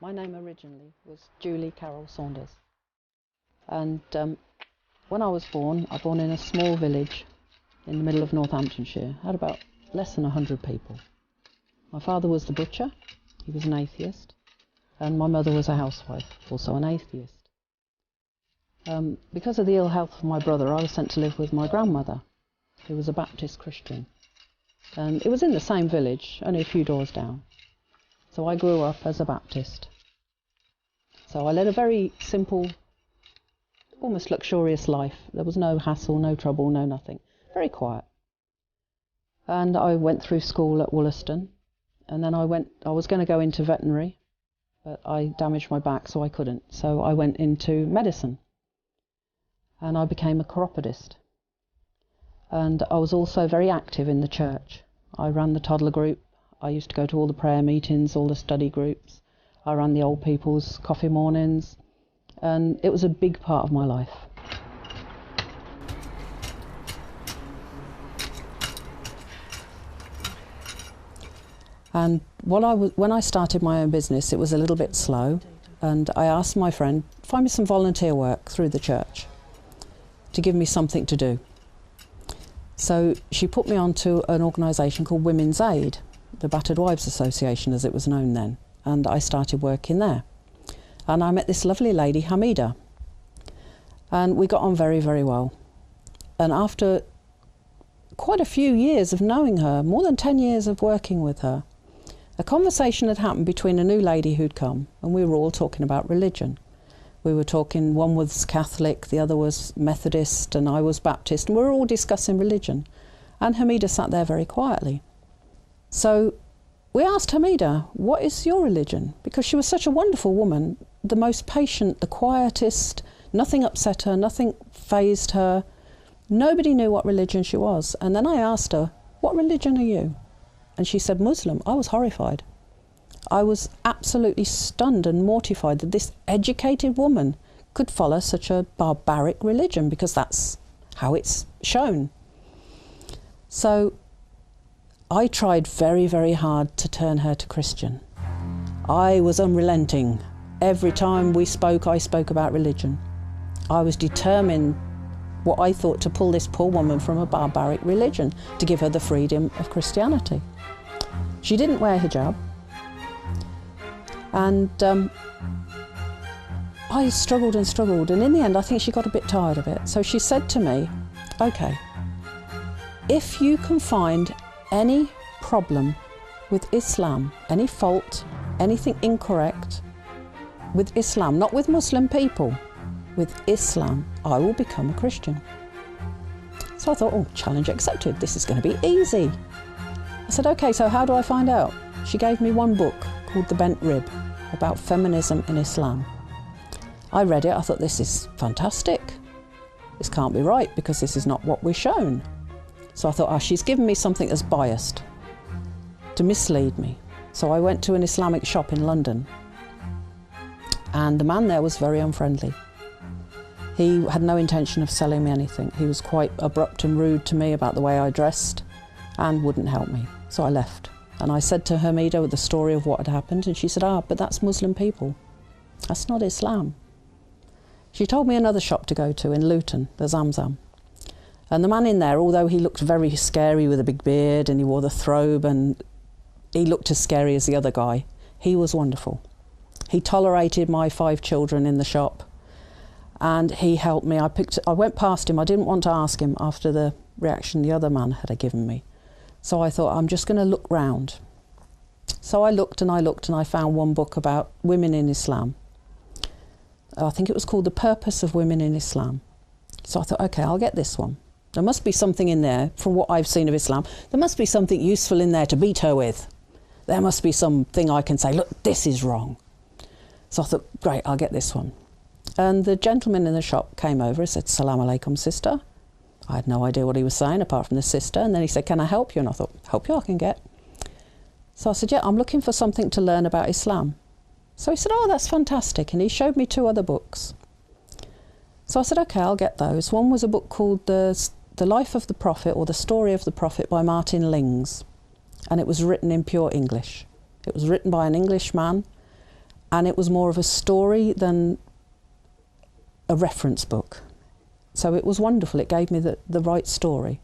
My name originally was Julie Carol Saunders. And when I was born in a small village in the middle of Northamptonshire. Had about less than 100 people. My father was the butcher, he was an atheist, and my mother was a housewife, also an atheist. Because of the ill health of my brother, I was sent to live with my grandmother, who was a Baptist Christian. And it was in the same village, only a few doors down. So I grew up as a Baptist. So I led a very simple, almost luxurious life. There was no hassle, no trouble, no nothing. Very quiet. And I went through school at Wollaston, and then I was going to go into veterinary, but I damaged my back, so I couldn't. So I went into medicine, and I became a chiropodist. And I was also very active in the church. I ran the toddler group. I used to go to all the prayer meetings, all the study groups. I ran the old people's coffee mornings, and it was a big part of my life. And when I started my own business, it was a little bit slow, and I asked my friend, find me some volunteer work through the church to give me something to do. So she put me onto an organisation called Women's Aid, the Battered Wives Association as it was known then, and I started working there. And I met this lovely lady, Hamida, and we got on very, very well. And after quite a few years of knowing her, more than 10 years of working with her, a conversation had happened between a new lady who'd come, and we were all talking about religion. We were talking, one was Catholic, the other was Methodist, and I was Baptist, and we were all discussing religion. And Hamida sat there very quietly. So we asked Hamida, what is your religion? Because she was such a wonderful woman, the most patient, the quietest, nothing upset her, nothing fazed her. Nobody knew what religion she was. And then I asked her, what religion are you? And she said, Muslim. I was horrified. I was absolutely stunned and mortified that this educated woman could follow such a barbaric religion, because that's how it's shown. So I tried very, very hard to turn her to Christian. I was unrelenting. Every time we spoke, I spoke about religion. I was determined, what I thought, to pull this poor woman from a barbaric religion, to give her the freedom of Christianity. She didn't wear hijab. And I struggled and struggled, and in the end I think she got a bit tired of it. So she said to me, okay, if you can find any problem with Islam, any fault, anything incorrect with Islam, not with Muslim people, with Islam, I will become a Christian. So I thought, oh, challenge accepted, this is going to be easy. I said, okay, so how do I find out? She gave me one book called The Bent Rib, about feminism in Islam. I read it, I thought, this is fantastic. This can't be right, because this is not what we're shown. So I thought, she's given me something that's biased to mislead me. So I went to an Islamic shop in London, and the man there was very unfriendly. He had no intention of selling me anything. He was quite abrupt and rude to me about the way I dressed, and wouldn't help me. So I left. And I said to Hamida the story of what had happened, and she said, but that's Muslim people. That's not Islam. She told me another shop to go to in Luton, the Zamzam. And the man in there, although he looked very scary with a big beard and he wore the throbe and he looked as scary as the other guy, he was wonderful. He tolerated my 5 children in the shop, and he helped me. I went past him. I didn't want to ask him after the reaction the other man had given me. So I thought, I'm just going to look round. So I looked and I looked, and I found one book about women in Islam. I think it was called The Purpose of Women in Islam. So I thought, okay, I'll get this one. There must be something in there, from what I've seen of Islam, there must be something useful in there to beat her with. There must be something I can say, look, this is wrong. So I thought, great, I'll get this one. And the gentleman in the shop came over and said, Salam alaikum, sister. I had no idea what he was saying, apart from the sister. And then he said, can I help you? And I thought, help you I can get. So I said, yeah, I'm looking for something to learn about Islam. So he said, oh, that's fantastic. And he showed me 2 other books. So I said, okay, I'll get those. One was a book called The Life of the Prophet, or The Story of the Prophet, by Martin Lings. And it was written in pure English. It was written by an English man. and it was more of a story than a reference book. So it was wonderful. It gave me the right story.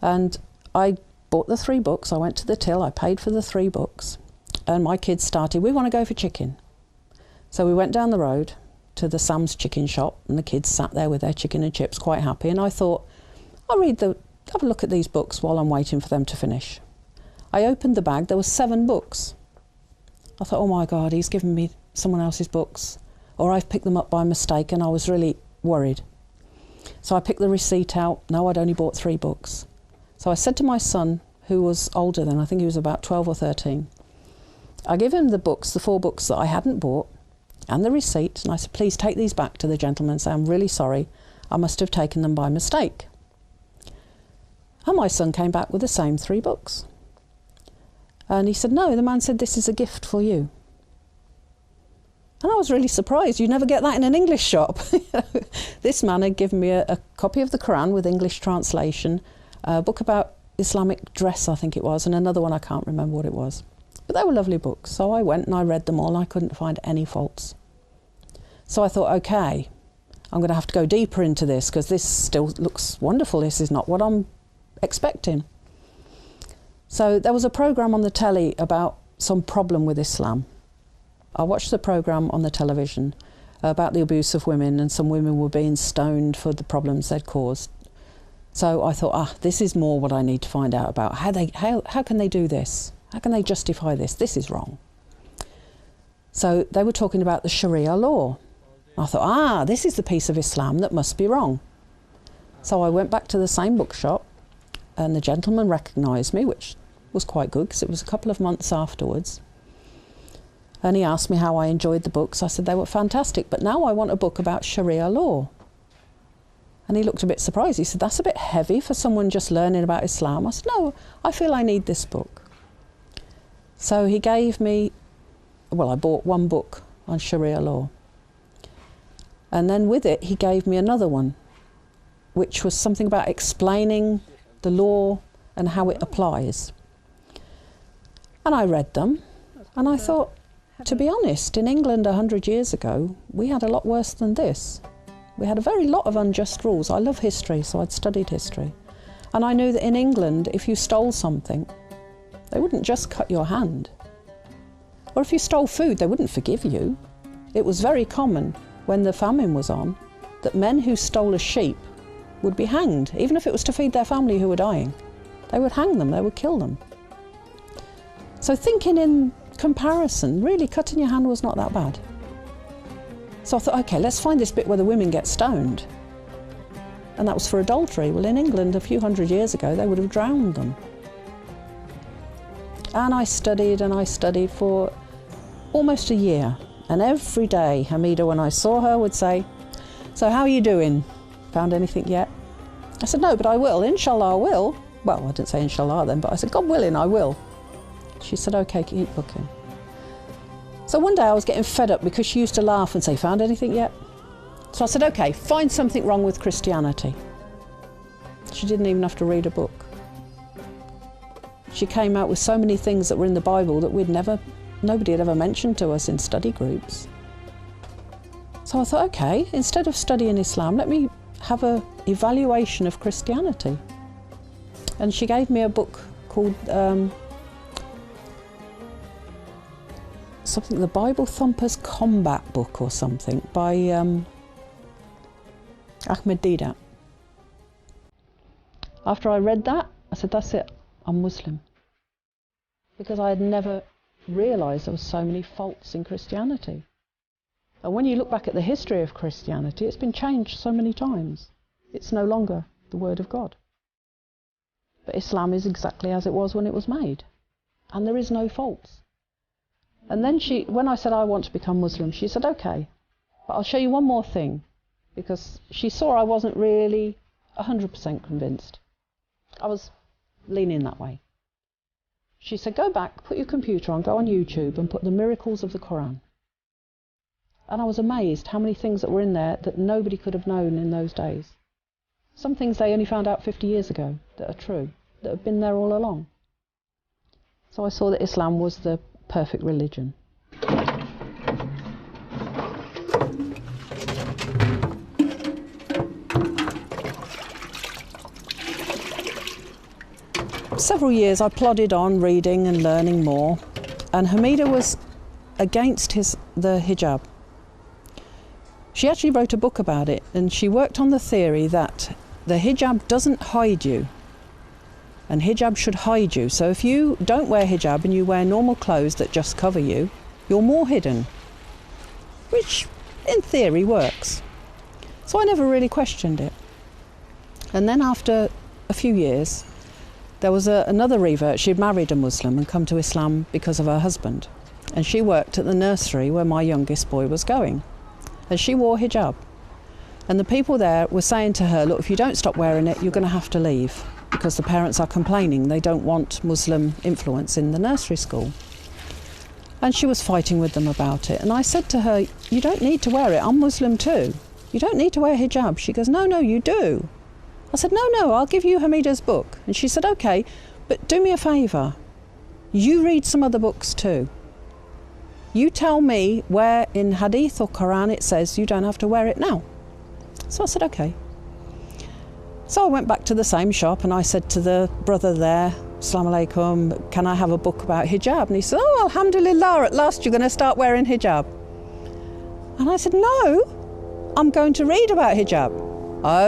And I bought the 3 books. I went to the till, I paid for the 3 books, and my kids started, we want to go for chicken. So we went down the road to the Sam's chicken shop, and the kids sat there with their chicken and chips quite happy, and I thought, I'll have a look at these books while I'm waiting for them to finish. I opened the bag, there were 7 books. I thought, oh my God, he's given me someone else's books, or I've picked them up by mistake, and I was really worried. So I picked the receipt out. No, I'd only bought 3 books. So I said to my son, who was older then, I think he was about 12 or 13, I gave him the books, the 4 books that I hadn't bought, and the receipt, and I said, please take these back to the gentleman and say, I'm really sorry, I must have taken them by mistake. And my son came back with the same 3 books. And he said, no, the man said, this is a gift for you. And I was really surprised. You never get that in an English shop. This man had given me a copy of the Quran with English translation, a book about Islamic dress, I think it was, and another one, I can't remember what it was. But they were lovely books. So I went and I read them all, and I couldn't find any faults. So I thought, okay, I'm going to have to go deeper into this, because this still looks wonderful. This is not what I'm expecting. So there was a programme on the telly about some problem with Islam. I watched the programme on the television about the abuse of women, and some women were being stoned for the problems they'd caused. So I thought, this is more what I need to find out about. How can they do this? How can they justify this? This is wrong. So they were talking about the Sharia law. I thought, this is the piece of Islam that must be wrong. So I went back to the same bookshop, and the gentleman recognised me, which was quite good, because it was a couple of months afterwards. And he asked me how I enjoyed the books. I said they were fantastic, but now I want a book about Sharia law. And he looked a bit surprised. He said, that's a bit heavy for someone just learning about Islam. I said, no, I feel I need this book. So he gave me, I bought 1 book on Sharia law. And then with it, he gave me another one, which was something about explaining the law and how it applies. And I read them, and I thought, to be honest, in England 100 years ago, we had a lot worse than this. We had a very lot of unjust rules. I love history, so I'd studied history. And I knew that in England, if you stole something, they wouldn't just cut your hand. Or if you stole food, they wouldn't forgive you. It was very common, when the famine was on, that men who stole a sheep would be hanged, even if it was to feed their family who were dying. They would hang them, they would kill them. So thinking in comparison, really cutting your hand was not that bad. So I thought, okay, let's find this bit where the women get stoned. And that was for adultery. Well, in England, a few hundred years ago, they would have drowned them. And I studied for almost a year. And every day, Hamida, when I saw her, would say, so how are you doing? Found anything yet? I said, no, but I will. Inshallah, I will. Well, I didn't say inshallah then, but I said, God willing, I will. She said, okay, keep looking. So one day I was getting fed up because she used to laugh and say, found anything yet? So I said, okay, find something wrong with Christianity. She didn't even have to read a book. She came out with so many things that were in the Bible that nobody had ever mentioned to us in study groups. So I thought, okay, instead of studying Islam, let me have an evaluation of Christianity. And she gave me a book called something, the Bible Thumpers Combat Book or something, by Ahmed Deedat. After I read that, I said, that's it, I'm Muslim. Because I had never realised there were so many faults in Christianity. And when you look back at the history of Christianity, it's been changed so many times. It's no longer the Word of God. But Islam is exactly as it was when it was made. And there is no faults. And then when I said I want to become Muslim, she said, okay, but I'll show you one more thing. Because she saw I wasn't really 100% convinced. I was leaning that way. She said, go back, put your computer on, go on YouTube and put the miracles of the Quran. And I was amazed how many things that were in there that nobody could have known in those days. Some things they only found out 50 years ago that are true, that have been there all along. So I saw that Islam was the perfect religion. several years I plodded on reading and learning more, and Hamida was against the hijab. She actually wrote a book about it, and she worked on the theory that the hijab doesn't hide you, and hijab should hide you. So if you don't wear hijab and you wear normal clothes that just cover you, you're more hidden, which in theory works. So I never really questioned it. And then after a few years, there was another revert. She'd married a Muslim and come to Islam because of her husband. And she worked at the nursery where my youngest boy was going. And she wore hijab. And the people there were saying to her, look, if you don't stop wearing it, you're going to have to leave, because the parents are complaining. They don't want Muslim influence in the nursery school. And she was fighting with them about it. And I said to her, you don't need to wear it. I'm Muslim too. You don't need to wear hijab. She goes, no, you do. I said, no, I'll give you Hamida's book. And she said, okay, but do me a favour. You read some other books too. You tell me where in Hadith or Quran it says you don't have to wear it now. So I said, okay. So I went back to the same shop and I said to the brother there, Assalamu alaikum, can I have a book about hijab? And he said, oh, alhamdulillah, at last you're going to start wearing hijab. And I said, no, I'm going to read about hijab.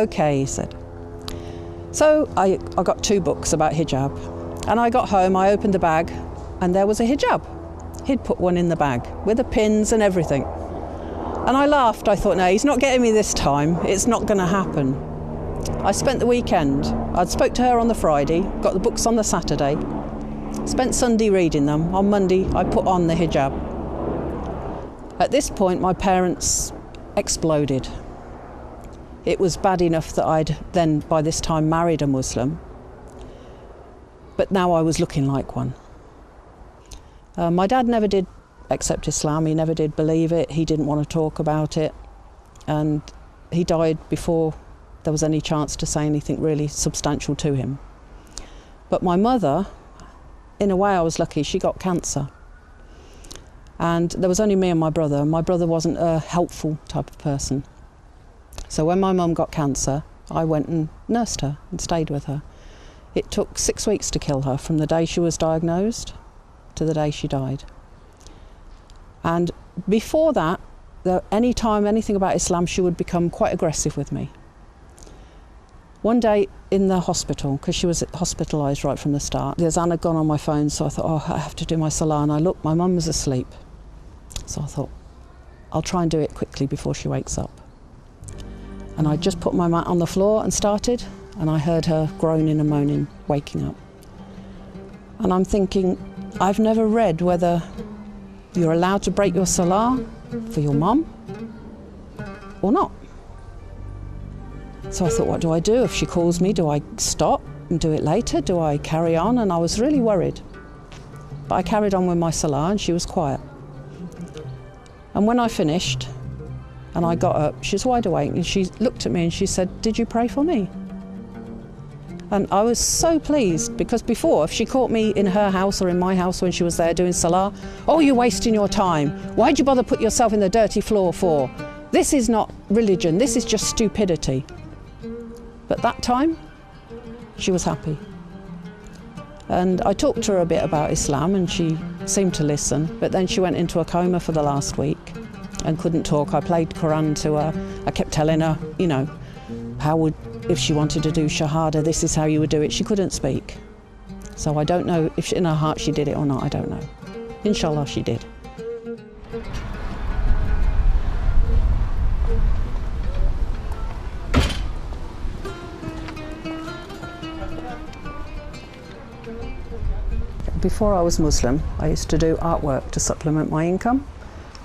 Okay, he said. So I got 2 books about hijab, and I got home, I opened the bag, and there was a hijab. He'd put one in the bag with the pins and everything. And I laughed. I thought, no, he's not getting me this time. It's not going to happen. I spent the weekend. I spoke to her on the Friday, got the books on the Saturday, spent Sunday reading them. On Monday, I put on the hijab. At this point, my parents exploded. It was bad enough that I'd then, by this time, married a Muslim, but now I was looking like one. My dad never did accept Islam, he never did believe it, he didn't want to talk about it, and he died before there was any chance to say anything really substantial to him. But my mother, in a way I was lucky, she got cancer. And there was only me and my brother, and my brother wasn't a helpful type of person. So when my mum got cancer, I went and nursed her and stayed with her. It took 6 weeks to kill her, from the day she was diagnosed to the day she died. And before that, any time anything about Islam, she would become quite aggressive with me. One day in the hospital, because she was hospitalised right from the start, the azan had gone on my phone, so I thought, oh, I have to do my salah. And I looked, my mum was asleep. So I thought, I'll try and do it quickly before she wakes up. And I just put my mat on the floor and started, and I heard her groaning and moaning, waking up. And I'm thinking, I've never read whether you're allowed to break your salah for your mum or not. So I thought, what do I do? If she calls me, do I stop and do it later? Do I carry on? And I was really worried. But I carried on with my salah and she was quiet. And when I finished and I got up, she was wide awake and she looked at me and she said, did you pray for me? And I was so pleased, because before, if she caught me in her house or in my house when she was there doing salah, oh, you're wasting your time. Why'd you bother put yourself in the dirty floor for? This is not religion, this is just stupidity. But that time, she was happy. And I talked to her a bit about Islam and she seemed to listen, but then she went into a coma for the last week and couldn't talk. I played Quran to her. I kept telling her, you know, if she wanted to do Shahada, this is how you would do it. She couldn't speak. So I don't know if in her heart she did it or not, I don't know. Inshallah she did. Before I was Muslim, I used to do artwork to supplement my income.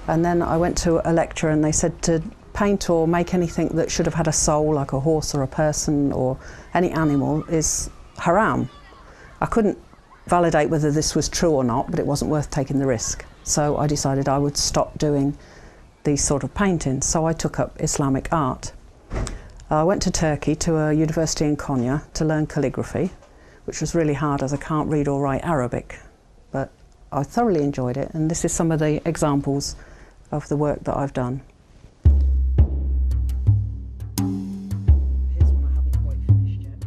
And then I went to a lecture and they said to paint or make anything that should have had a soul, like a horse or a person or any animal, is haram. I couldn't validate whether this was true or not, but it wasn't worth taking the risk. So I decided I would stop doing these sort of paintings. So I took up Islamic art. I went to Turkey to a university in Konya to learn calligraphy, which was really hard as I can't read or write Arabic, but I thoroughly enjoyed it, and this is some of the examples of the work that I've done. Here's one I haven't quite finished yet.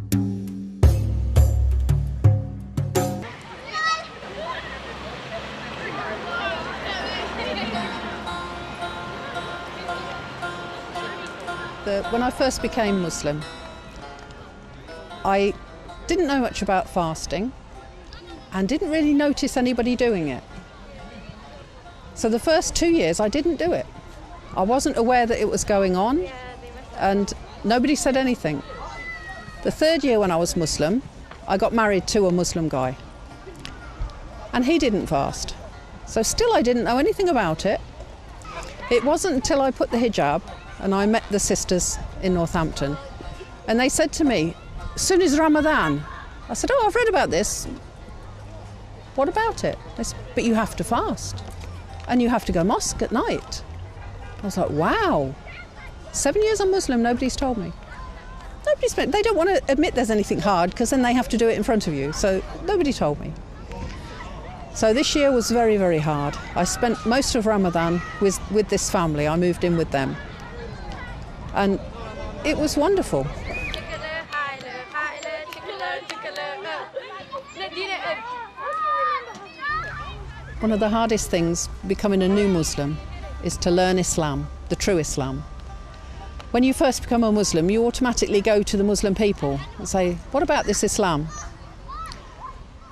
When I first became Muslim, I didn't know much about fasting and didn't really notice anybody doing it. So the first 2 years I didn't do it. I wasn't aware that it was going on and nobody said anything. The third year when I was Muslim, I got married to a Muslim guy and he didn't fast. So still I didn't know anything about it. It wasn't until I put the hijab and I met the sisters in Northampton and they said to me, as soon as Ramadan, I said, oh, I've read about this. What about it? They said, but you have to fast and you have to go mosque at night. I was like, wow, 7 years I'm Muslim, nobody's told me. They don't want to admit there's anything hard because then they have to do it in front of you. So nobody told me. So this year was very, very hard. I spent most of Ramadan with this family. I moved in with them. And it was wonderful. One of the hardest things becoming a new Muslim is to learn Islam, the true Islam. When you first become a Muslim, you automatically go to the Muslim people and say, what about this Islam?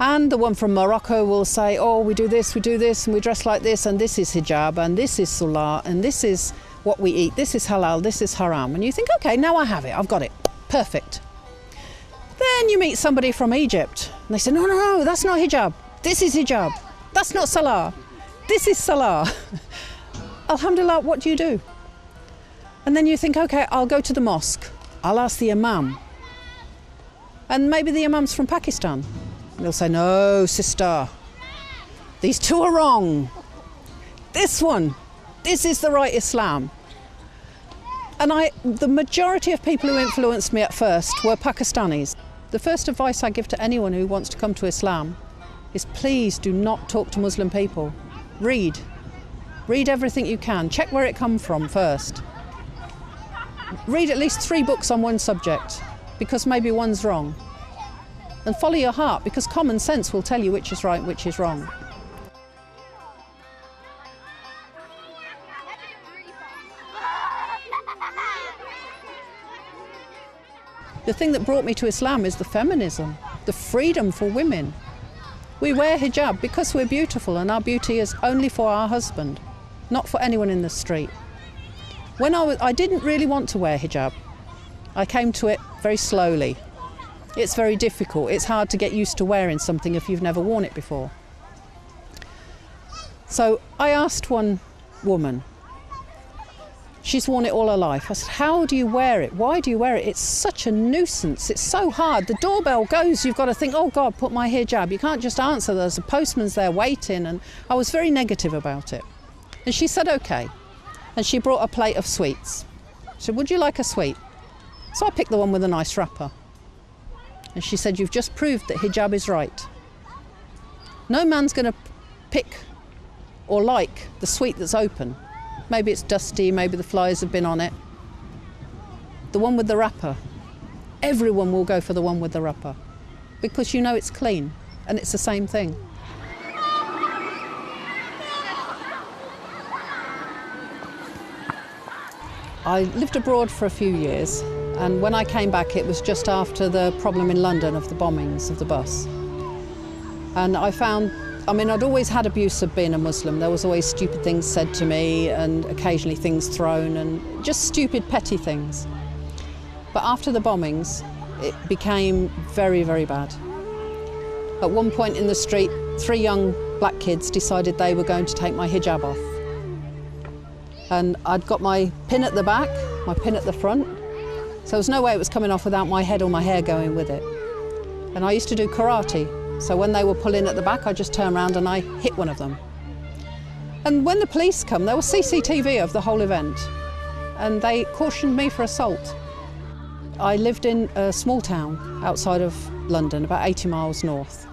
And the one from Morocco will say, oh, we do this, and we dress like this, and this is hijab, and this is salah, and this is what we eat, this is halal, this is haram. And you think, okay, now I have it, I've got it, perfect. Then you meet somebody from Egypt, and they say, no, no, no, that's not hijab, this is hijab, that's not salah, this is salah. Alhamdulillah, what do you do? And then you think, okay, I'll go to the mosque, I'll ask the imam. And maybe the imam's from Pakistan. They'll say, no, sister, these two are wrong. This is the right Islam. And the majority of people who influenced me at first were Pakistanis. The first advice I give to anyone who wants to come to Islam is please do not talk to Muslim people. Read everything you can. Check where it comes from first. Read at least 3 books on one subject, because maybe one's wrong. And follow your heart, because common sense will tell you which is right and which is wrong. The thing that brought me to Islam is the feminism, the freedom for women. We wear hijab because we're beautiful, and our beauty is only for our husband, not for anyone in the street. When I didn't really want to wear hijab. I came to it very slowly. It's very difficult. It's hard to get used to wearing something if you've never worn it before. So I asked one woman, she's worn it all her life. I said, how do you wear it? Why do you wear it? It's such a nuisance. It's so hard. The doorbell goes, you've got to think, oh God, put my hijab. You can't just answer. There's a postman's there waiting. And I was very negative about it. And she said, okay. And she brought a plate of sweets. She said, would you like a sweet? So I picked the one with a nice wrapper. And she said, you've just proved that hijab is right. No man's going to pick or like the sweet that's open. Maybe it's dusty, maybe the flies have been on it. The one with the wrapper. Everyone will go for the one with the wrapper because you know it's clean and it's the same thing. I lived abroad for a few years, and when I came back it was just after the problem in London of the bombings of the bus. And I'd always had abuse of being a Muslim. There was always stupid things said to me and occasionally things thrown and just stupid petty things. But after the bombings it became very, very bad. At one point in the street 3 young black kids decided they were going to take my hijab off. And I'd got my pin at the back, my pin at the front, so there was no way it was coming off without my head or my hair going with it. And I used to do karate, so when they were pulling at the back, I just turned around and I hit one of them. And when the police come, there was CCTV of the whole event, and they cautioned me for assault. I lived in a small town outside of London, about 80 miles north.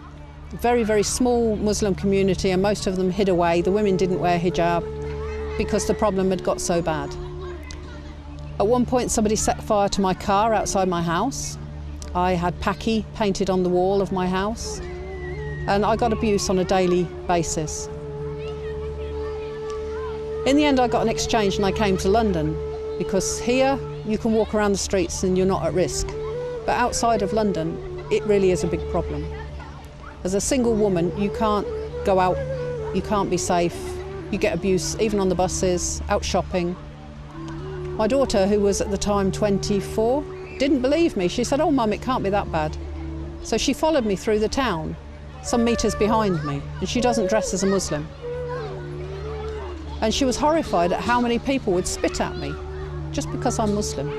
Very, very small Muslim community, and most of them hid away. The women didn't wear hijab because the problem had got so bad. At one point somebody set fire to my car outside my house. I had Paki painted on the wall of my house, and I got abuse on a daily basis. In the end I got an exchange and I came to London because here you can walk around the streets and you're not at risk. But outside of London, it really is a big problem. As a single woman, you can't go out, you can't be safe, you get abuse, even on the buses, out shopping. My daughter, who was at the time 24, didn't believe me. She said, "Oh, Mum, it can't be that bad." So she followed me through the town, some metres behind me, and she doesn't dress as a Muslim. And she was horrified at how many people would spit at me just because I'm Muslim.